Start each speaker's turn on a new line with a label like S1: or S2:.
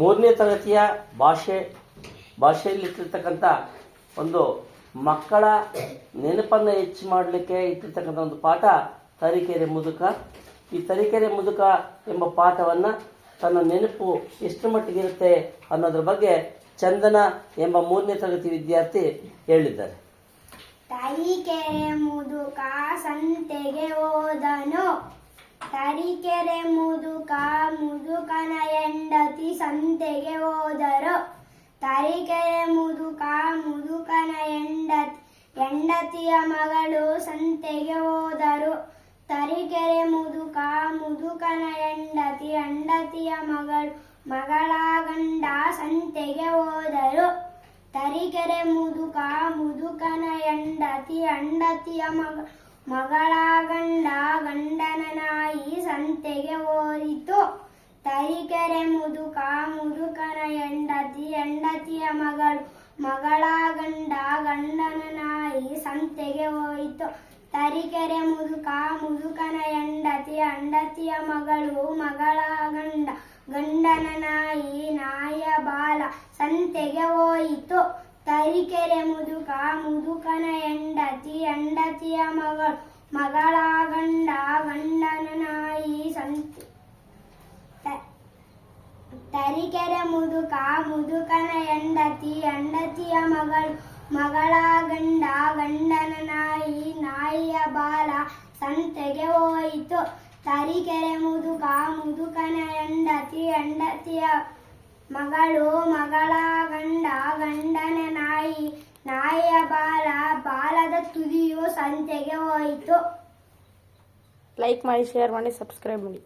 S1: 3ನೇ ತರಗತಿಯ ಭಾಷೆಯಲ್ಲಿಟ್ಟಿರ್ತಕ್ಕಂಥ ಒಂದು ಮಕ್ಕಳ ನೆನಪನ್ನು ಹೆಚ್ಚು ಮಾಡಲಿಕ್ಕೆ ಇಟ್ಟಿರ್ತಕ್ಕಂಥ ಒಂದು ಪಾಠ ತರೀಕೆರೆ ಮುದುಕ. ಈ ತರೀಕೆರೆ ಮುದುಕ ಎಂಬ ಪಾಠವನ್ನು ತನ್ನ ನೆನಪು ಎಷ್ಟು ಮಟ್ಟಿಗಿರುತ್ತೆ ಅನ್ನೋದ್ರ ಬಗ್ಗೆ ಚಂದನ ಎಂಬ 3ನೇ ತರಗತಿ ವಿದ್ಯಾರ್ಥಿ ಹೇಳಿದ್ದಾರೆ.
S2: ತರೀಕೆರೆ ಮುದುಕ ಸಂತೆಗೆ ಹೋದನು. ತರೀಕೆರೆ ಮುದುಕ ಮುದುಕನ ಹೆಂಡತಿ ಸಂತೆಗೆ ಹೋದರು. ತರೀಕೆರೆ ಮುದುಕ ಮುದುಕನ ಹೆಂಡತಿಯ ಮಗಳು ಸಂತೆಗೆ ಹೋದರು. ತರೀಕೆರೆ ಮುದುಕ ಮುದುಕನ ಹೆಂಡತಿಯ ಮಗಳ ಗಂಡ ಸಂತೆಗೆ ಹೋದರು. ತರೀಕೆರೆ ಮುದುಕ ಮುದುಕನ ಹೆಂಡತಿಯ ಮಗಳ ಗಂಡನ ನಾಯಿ ಸಂತೆಗೆ ಹೋಯಿತು. ತರೀಕೆರೆ ಮುದುಕ ಮುದುಕನ ಹೆಂಡತಿಯ ಮಗಳ ಗಂಡನ ನಾಯಿ ಸಂತೆಗೆ ಹೋಯಿತು. ತರೀಕೆರೆ ಮುದುಕ ಮುದುಕನ ಹೆಂಡತಿಯ ಮಗಳ ಗಂಡನ ನಾಯಿಯ ಬಾಲ ಸಂತೆಗೆ ಹೋಯಿತು. ತರೀಕೆರೆ ಮುದುಕ ಮುದುಕನ ಹೆಂಡತಿಯ ಮಗಳ ಗಂಡನ ನಾಯಿ ತರೀಕೆರೆ ಮುದುಕ ಮುದುಕನ ಹೆಂಡತಿಯ ಮಗಳ ಗಂಡನ ನಾಯಿಯ ಬಾಲ ಸಂತೆಗೆ ಹೋಯಿತು. ತರೀಕೆರೆ ಮುದುಕ ಮುದುಕನ ಹೆಂಡತಿಯ ಮಗಳ ಗಂಡನ ನಾಯಿಯ ಬಾಲದ ತುದಿಯು ಸಂತೆಗೆ ಹೋಯಿತು.
S3: ಲೈಕ್ ಮಾಡಿ, ಶೇರ್ ಮಾಡಿ, ಸಬ್ಸ್ಕ್ರೈಬ್ ಮಾಡಿ.